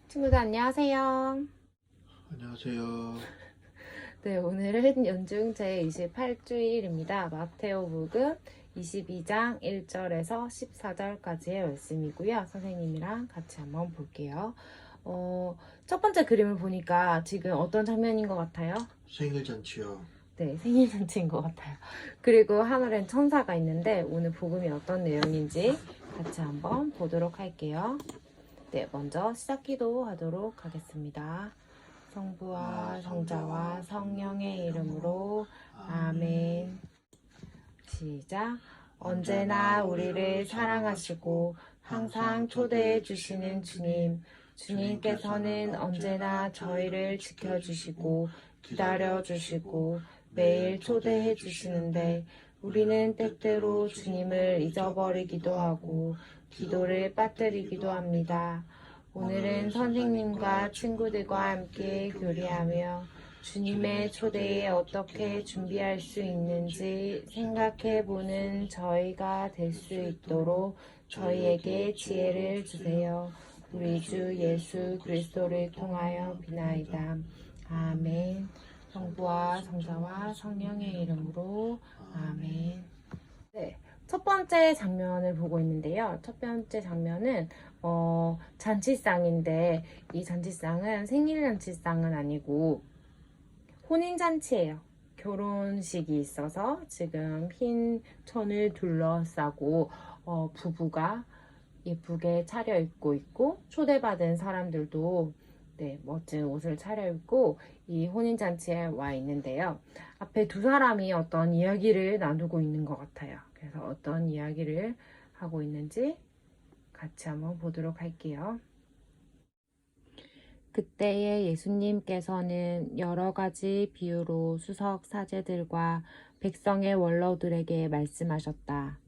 친구들 안녕하세요. 안녕하세요. 네, 오늘은 연중 제28주일입니다. 마테오복음 22장 1절에서 14절까지의 말씀이고요. 선생님이랑 같이 한번 볼게요. 첫 번째 그림을 보니까 지금 어떤 장면인 것 같아요? 생일잔치요. 네, 생일잔치인 것 같아요. 그리고 하늘엔 천사가 있는데 오늘 복음이 어떤 내용인지 같이 한번 보도록 할게요. 네, 먼저 시작 기도하도록 하겠습니다. 성부와 성자와 성령의 이름으로 아멘. 시작. 언제나 우리를 사랑하시고 항상 초대해 주시는 주님, 주님께서는 언제나 저희를 지켜주시고 기다려 주시고 매일 초대해 주시는데 우리는 때때로 주님을 잊어버리기도 하고 기도를 빠뜨리기도 합니다. 오늘은 선생님과 친구들과 함께 교리하며 주님의 초대에 어떻게 준비할 수 있는지 생각해보는 저희가 될 수 있도록 저희에게 지혜를 주세요. 우리 주 예수 그리스도를 통하여 비나이다. 아멘. 성부와 성자와 성령의 이름으로 아멘. 네, 첫 번째 장면을 보고 있는데요. 첫 번째 장면은 잔치상인데 이 잔치상은 생일 잔치상은 아니고 혼인잔치예요. 결혼식이 있어서 지금 흰 천을 둘러싸고 부부가 예쁘게 차려입고 있고 초대받은 사람들도 네, 멋진 옷을 차려입고 이 혼인잔치에 와 있는데요. 앞에 두 사람이 어떤 이야기를 나누고 있는 것 같아요. 그래서 어떤 이야기를 하고 있는지 같이 한번 보도록 할게요. 그때에 예수님께서는 여러 가지 비유로 수석 사제들과 백성의 원로들에게 말씀하셨다.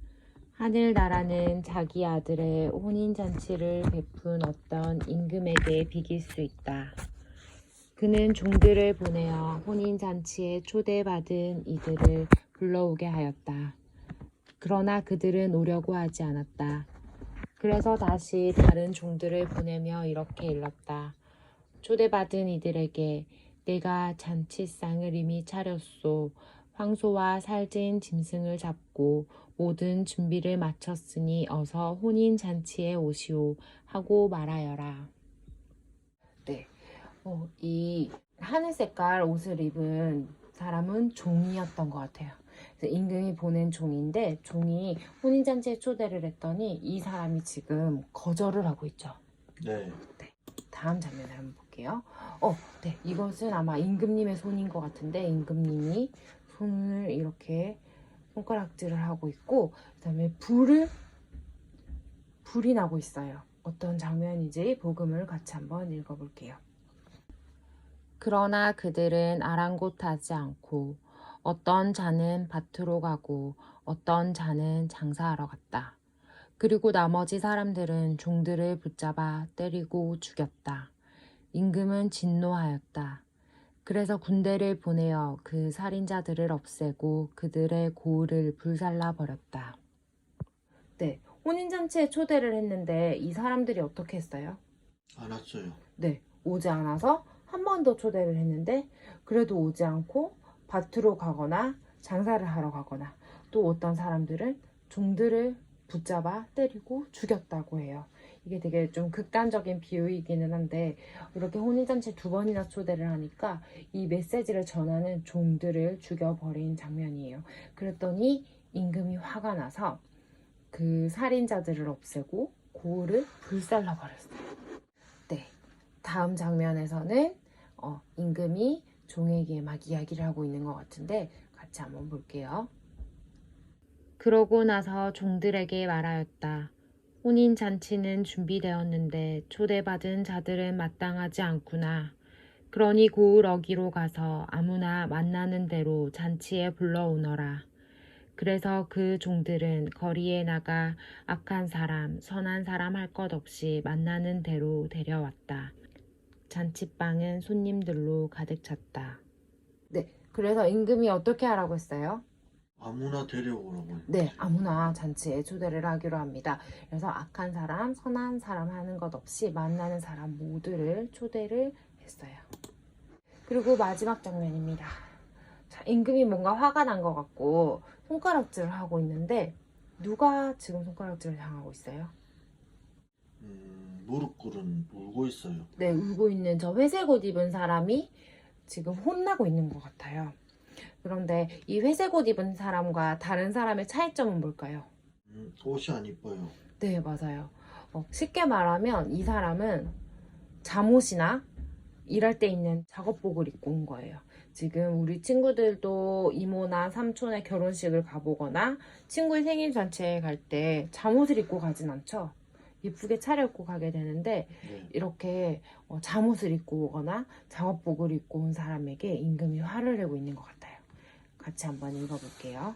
하늘나라는 자기 아들의 혼인잔치를 베푼 어떤 임금에게 비길 수 있다. 그는 종들을 보내어 혼인잔치에 초대받은 이들을 불러오게 하였다. 그러나 그들은 오려고 하지 않았다. 그래서 다시 다른 종들을 보내며 이렇게 일렀다. 초대받은 이들에게 내가 잔치상을 이미 차렸소. 황소와 살찐 짐승을 잡고 모든 준비를 마쳤으니 어서 혼인잔치에 오시오 하고 말하여라. 네, 이 하늘 색깔 옷을 입은 사람은 종이었던 것 같아요. 그래서 임금이 보낸 종인데 종이 혼인잔치에 초대를 했더니 이 사람이 지금 거절을 하고 있죠. 네. 네, 다음 장면을 한번 볼게요. 네, 이것은 아마 임금님의 손인 것 같은데 임금님이 손을 이렇게 손가락질을 하고 있고 그다음에 불이 나고 있어요. 어떤 장면인지 복음을 같이 한번 읽어볼게요. 그러나 그들은 아랑곳하지 않고 어떤 자는 밭으로 가고 어떤 자는 장사하러 갔다. 그리고 나머지 사람들은 종들을 붙잡아 때리고 죽였다. 임금은 진노하였다. 그래서 군대를 보내어 그 살인자들을 없애고 그들의 고을을 불살라 버렸다. 네, 혼인잔치에 초대를 했는데 이 사람들이 어떻게 했어요? 안 왔어요. 네, 오지 않아서 한 번 더 초대를 했는데 그래도 오지 않고 밭으로 가거나 장사를 하러 가거나 또 어떤 사람들은 종들을 붙잡아 때리고 죽였다고 해요. 이게 되게 좀 극단적인 비유이기는 한데 이렇게 혼인잔치 두 번이나 초대를 하니까 이 메시지를 전하는 종들을 죽여버린 장면이에요. 그랬더니 임금이 화가 나서 그 살인자들을 없애고 고을을 불살라 버렸어요. 네, 다음 장면에서는 임금이 종에게 막 이야기를 하고 있는 것 같은데 같이 한번 볼게요. 그러고 나서 종들에게 말하였다. 혼인 잔치는 준비되었는데 초대받은 자들은 마땅하지 않구나. 그러니 고을 어기로 가서 아무나 만나는 대로 잔치에 불러오너라. 그래서 그 종들은 거리에 나가 악한 사람, 선한 사람 할 것 없이 만나는 대로 데려왔다. 잔치방은 손님들로 가득 찼다. 네, 그래서 임금이 어떻게 하라고 했어요? 아무나 데려오라고요. 네, 아무나 잔치에 초대를 하기로 합니다. 그래서 악한 사람, 선한 사람 하는 것 없이 만나는 사람 모두를 초대를 했어요. 그리고 마지막 장면입니다. 자, 임금이 뭔가 화가 난 것 같고 손가락질을 하고 있는데 누가 지금 손가락질을 당하고 있어요? 무릎 꿇은 울고 있어요. 네, 울고 있는 저 회색 옷 입은 사람이 지금 혼나고 있는 것 같아요. 그런데 이 회색 옷 입은 사람과 다른 사람의 차이점은 뭘까요? 옷이 안 이뻐요. 네, 맞아요. 쉽게 말하면 이 사람은 잠옷이나 일할 때 있는 작업복을 입고 온 거예요. 지금 우리 친구들도 이모나 삼촌의 결혼식을 가보거나 친구의 생일 잔치에 갈 때 잠옷을 입고 가진 않죠. 예쁘게 차려입고 가게 되는데 네. 이렇게 잠옷을 입고 오거나 작업복을 입고 온 사람에게 임금이 화를 내고 있는 것 같아요. 같이 한번 읽어볼게요.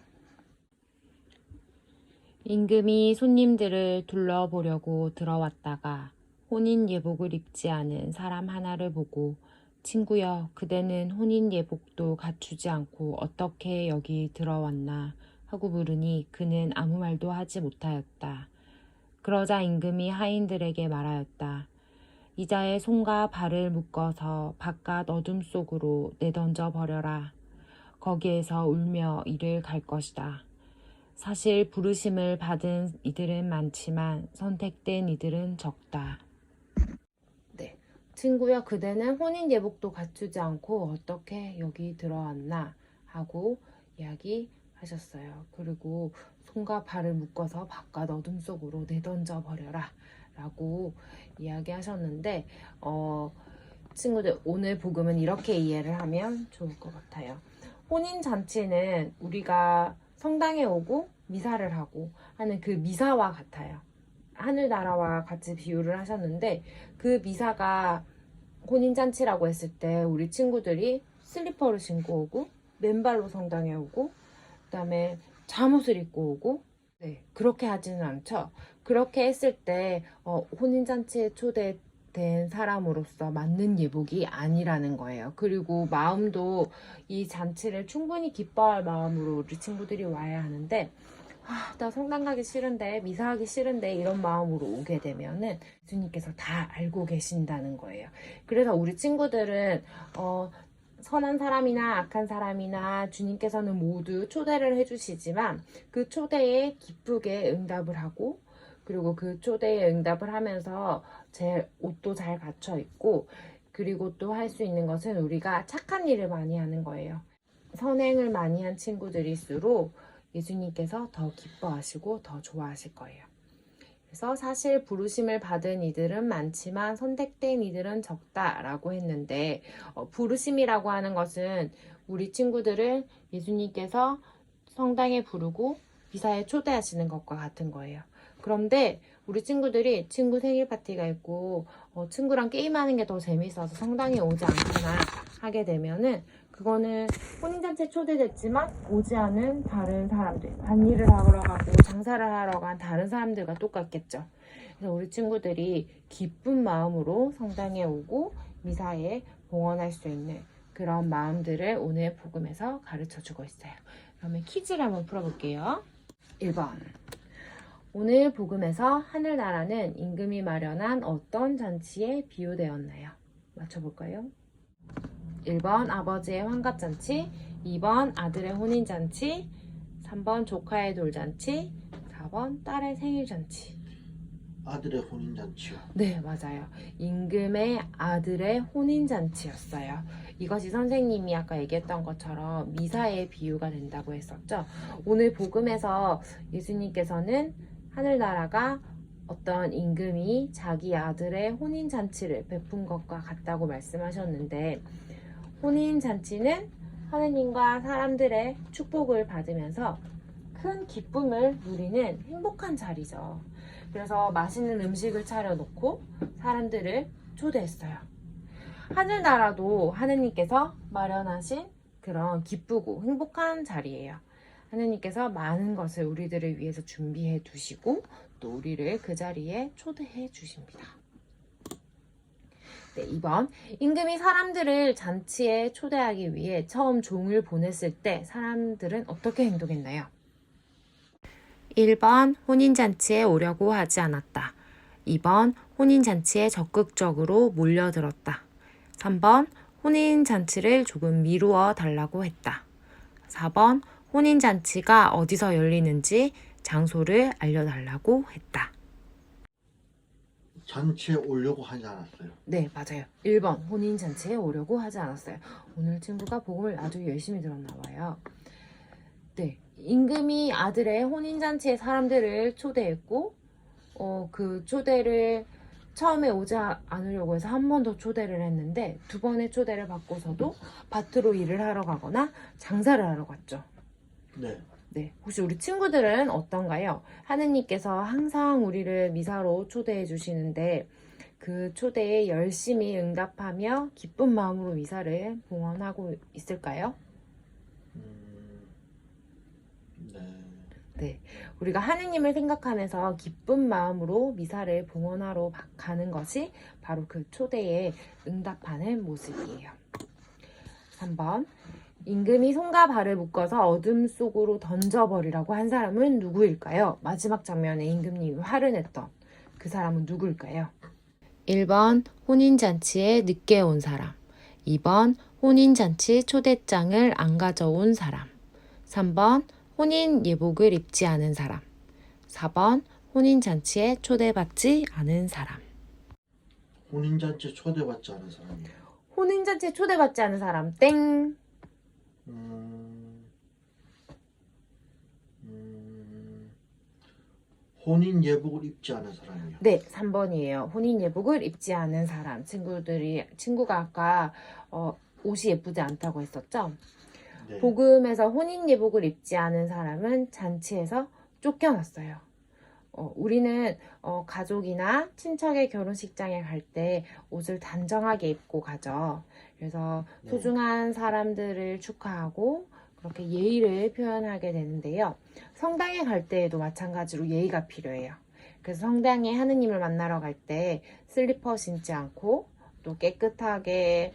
임금이 손님들을 둘러보려고 들어왔다가 혼인 예복을 입지 않은 사람 하나를 보고 친구여, 그대는 혼인 예복도 갖추지 않고 어떻게 여기 들어왔나 하고 물으니 그는 아무 말도 하지 못하였다. 그러자 임금이 하인들에게 말하였다. 이자의 손과 발을 묶어서 바깥 어둠 속으로 내던져 버려라. 거기에서 울며 이를 갈 것이다. 사실 부르심을 받은 이들은 많지만 선택된 이들은 적다. 네, 친구야, 그대는 혼인 예복도 갖추지 않고 어떻게 여기 들어왔나 하고 이야기하셨어요. 그리고 손과 발을 묶어서 바깥 어둠 속으로 내던져 버려라 라고 이야기하셨는데 친구들, 오늘 복음은 이렇게 이해를 하면 좋을 것 같아요. 혼인잔치는 우리가 성당에 오고 미사를 하고 하는 그 미사와 같아요. 하늘나라와 같이 비유를 하셨는데 그 미사가 혼인잔치라고 했을 때 우리 친구들이 슬리퍼를 신고 오고 맨발로 성당에 오고 그다음에 잠옷을 입고 오고 네, 그렇게 하지는 않죠. 그렇게 했을 때 혼인잔치에 초대된 사람으로서 맞는 예복이 아니라는 거예요. 그리고 마음도 이 잔치를 충분히 기뻐할 마음으로 우리 친구들이 와야 하는데 나 성당 가기 싫은데 미사하기 싫은데 이런 마음으로 오게 되면은 예수님께서 다 알고 계신다는 거예요. 그래서 우리 친구들은 선한 사람이나 악한 사람이나 주님께서는 모두 초대를 해주시지만 그 초대에 기쁘게 응답을 하고 그리고 그 초대에 응답을 하면서 제 옷도 잘 갖춰 입고 그리고 또 할 수 있는 것은 우리가 착한 일을 많이 하는 거예요. 선행을 많이 한 친구들일수록 예수님께서 더 기뻐하시고 더 좋아하실 거예요. 그래서 사실 부르심을 받은 이들은 많지만 선택된 이들은 적다라고 했는데 부르심이라고 하는 것은 우리 친구들을 예수님께서 성당에 부르고 미사에 초대하시는 것과 같은 거예요. 그런데 우리 친구들이 친구 생일 파티가 있고 친구랑 게임하는 게 더 재밌어서 성당에 오지 않거나 하게 되면은 그거는 혼인잔치에 초대됐지만 오지 않은 다른 사람들, 밭일을 하러 가고 장사를 하러 간 다른 사람들과 똑같겠죠. 그래서 우리 친구들이 기쁜 마음으로 성당에 오고 미사에 봉헌할 수 있는 그런 마음들을 오늘 복음에서 가르쳐 주고 있어요. 그러면 퀴즈를 한번 풀어볼게요. 1번. 오늘 복음에서 하늘나라는 임금이 마련한 어떤 잔치에 비유되었나요? 맞춰볼까요? 1번 아버지의 환갑잔치, 2번 아들의 혼인잔치, 3번 조카의 돌잔치, 4번 딸의 생일잔치. 아들의 혼인잔치요. 네, 맞아요. 임금의 아들의 혼인잔치였어요. 이것이 선생님이 아까 얘기했던 것처럼 미사의 비유가 된다고 했었죠. 오늘 복음에서 예수님께서는 하늘나라가 어떤 임금이 자기 아들의 혼인잔치를 베푼 것과 같다고 말씀하셨는데 혼인잔치는 하느님과 사람들의 축복을 받으면서 큰 기쁨을 누리는 행복한 자리죠. 그래서 맛있는 음식을 차려놓고 사람들을 초대했어요. 하늘나라도 하느님께서 마련하신 그런 기쁘고 행복한 자리예요. 하느님께서 많은 것을 우리들을 위해서 준비해 두시고 또 우리를 그 자리에 초대해 주십니다. 네, 2번. 임금이 사람들을 잔치에 초대하기 위해 처음 종을 보냈을 때 사람들은 어떻게 행동했나요? 1번. 혼인잔치에 오려고 하지 않았다. 2번. 혼인잔치에 적극적으로 몰려들었다. 3번. 혼인잔치를 조금 미루어 달라고 했다. 4번. 혼인잔치가 어디서 열리는지 장소를 알려달라고 했다. 잔치에 오려고 하지 않았어요. 네, 맞아요. 1번. 혼인잔치에 오려고 하지 않았어요. 오늘 친구가 복음을 아주 열심히 들었나 봐요. 네, 임금이 아들의 혼인잔치에 사람들을 초대했고 그 초대를 처음에 오지 않으려고 해서 한 번 더 초대를 했는데 두 번의 초대를 받고서도 밭으로 일을 하러 가거나 장사를 하러 갔죠. 네. 네, 혹시 우리 친구들은 어떤가요? 하느님께서 항상 우리를 미사로 초대해 주시는데 그 초대에 열심히 응답하며 기쁜 마음으로 미사를 봉헌하고 있을까요? 네. 네, 우리가 하느님을 생각하면서 기쁜 마음으로 미사를 봉헌하러 가는 것이 바로 그 초대에 응답하는 모습이에요. 3번. 임금이 손과 발을 묶어서 어둠 속으로 던져버리라고 한 사람은 누구일까요? 마지막 장면에 임금님이 화를 냈던 그 사람은 누구일까요? 1번. 혼인잔치에 늦게 온 사람. 2번. 혼인잔치 초대장을 안 가져온 사람. 3번. 혼인 예복을 입지 않은 사람. 4번. 혼인잔치에 초대받지 않은 사람. 혼인잔치 초대받지 않은 사람이요. 혼인잔치에 초대받지 않은 사람 땡. 혼인 예복을 입지 않은 사람이요. 네, 3번이에요. 혼인 예복을 입지 않은 사람. 친구가 아까 옷이 예쁘지 않다고 했었죠? 네. 복음에서 혼인 예복을 입지 않은 사람은 잔치에서 쫓겨났어요. 우리는 가족이나 친척의 결혼식장에 갈 때 옷을 단정하게 입고 가죠. 그래서 네. 소중한 사람들을 축하하고 그렇게 예의를 표현하게 되는데요. 성당에 갈 때에도 마찬가지로 예의가 필요해요. 그래서 성당에 하느님을 만나러 갈 때 슬리퍼 신지 않고 또 깨끗하게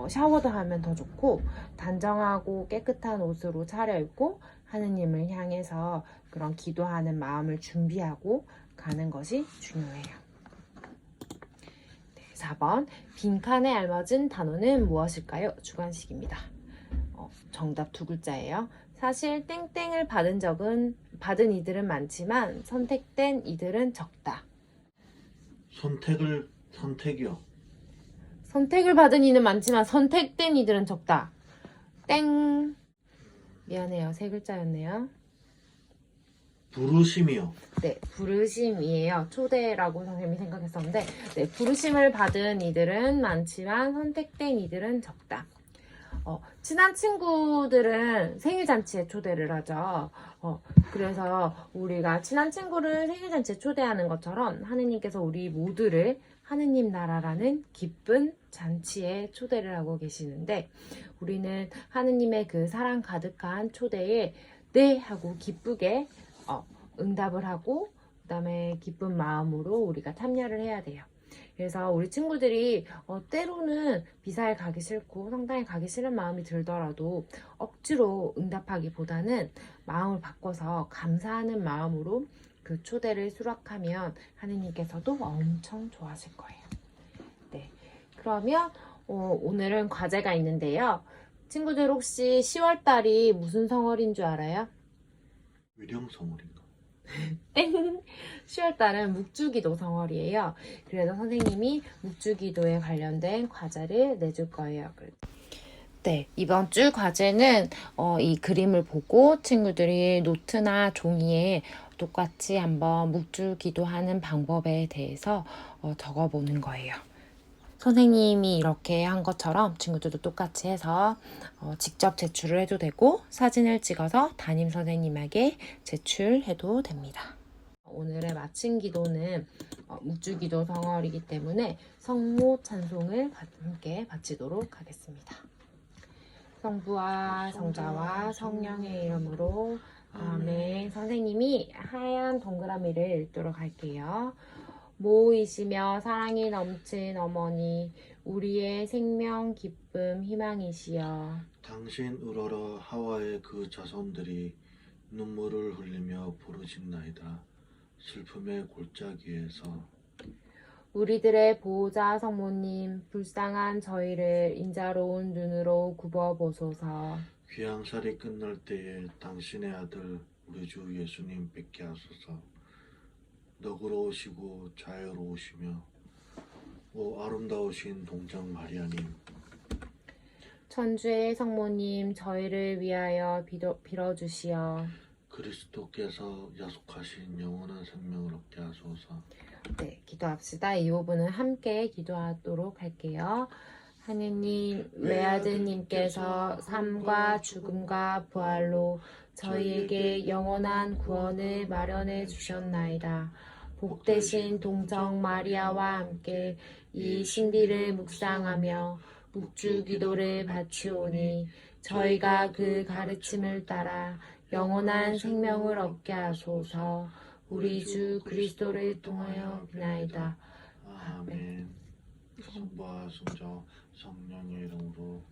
샤워도 하면 더 좋고 단정하고 깨끗한 옷으로 차려입고 하느님을 향해서 그런 기도하는 마음을 준비하고 가는 것이 중요해요. 네, 4번. 빈칸에 알맞은 단어는 무엇일까요? 주관식입니다. 정답 두 글자예요. 사실 땡땡을 받은 이들은 많지만 선택된 이들은 적다. 선택이요. 선택을 받은 이는 많지만 선택된 이들은 적다. 땡. 미안해요. 세 글자였네요. 부르심이요. 네, 부르심이에요. 초대라고 선생님이 생각했었는데, 네, 부르심을 받은 이들은 많지만 선택된 이들은 적다. 친한 친구들은 생일잔치에 초대를 하죠. 그래서 우리가 친한 친구를 생일잔치에 초대하는 것처럼 하느님께서 우리 모두를 하느님 나라라는 기쁜 잔치에 초대를 하고 계시는데 우리는 하느님의 그 사랑 가득한 초대에 네 하고 기쁘게 응답을 하고 그다음에 기쁜 마음으로 우리가 참여를 해야 돼요. 그래서 우리 친구들이 때로는 비사에 가기 싫고 성당에 가기 싫은 마음이 들더라도 억지로 응답하기보다는 마음을 바꿔서 감사하는 마음으로 그 초대를 수락하면 하느님께서도 엄청 좋아하실 거예요. 네, 그러면 오늘은 과제가 있는데요. 친구들 혹시 10월달이 무슨 성월인 줄 알아요? 위령성월인가? 땡! 10월달은 묵주기도 성월이에요. 그래서 선생님이 묵주기도에 관련된 과제를 내줄 거예요. 네, 이번 주 과제는 이 그림을 보고 친구들이 노트나 종이에 똑같이 한번 묵주기도하는 방법에 대해서 적어보는 거예요. 선생님이 이렇게 한 것처럼 친구들도 똑같이 해서 직접 제출을 해도 되고 사진을 찍어서 담임 선생님에게 제출해도 됩니다. 오늘의 마침 기도는 묵주기도 성월이기 때문에 성모 찬송을 함께 바치도록 하겠습니다. 성부와 성자와 성령의 이름으로 아멘. 선생님이 하얀 동그라미를 읽도록 할게요. 모이시며 사랑이 넘친 어머니, 우리의 생명, 기쁨, 희망이시여. 당신 우러러 하와의 그 자손들이 눈물을 흘리며 부르짖나이다. 슬픔의 골짜기에서 우리들의 보호자 성모님, 불쌍한 저희를 인자로운 눈으로 굽어보소서. 귀양살이 끝날 때에 당신의 아들 우리 주 예수님 뵙게 하소서. 너그러우시고 자애로우시며 오 아름다우신 동정 마리아님, 천주의 성모님, 저희를 위하여 빌어주시어. 그리스도께서 약속하신 영원한 생명을 얻게 하소서. 네, 기도합시다. 이 부분은 함께 기도하도록 할게요. 하느님, 외아드님께서 삶과 죽음과 부활로 저희에게 영원한 구원을 마련해 주셨나이다. 복되신 동정 마리아와 함께 이 신비를 묵상하며 묵주 기도를 바치오니 저희가 그 가르침을 따라 영원한 생명을 얻게 하소서. 우리 주 그리스도를 통하여 비나이다. 아멘. 성부와 성자 성령의 이름으로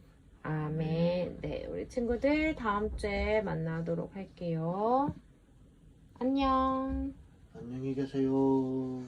아멘. 네, 우리 친구들 다음 주에 만나도록 할게요. 안녕. 안녕히 계세요.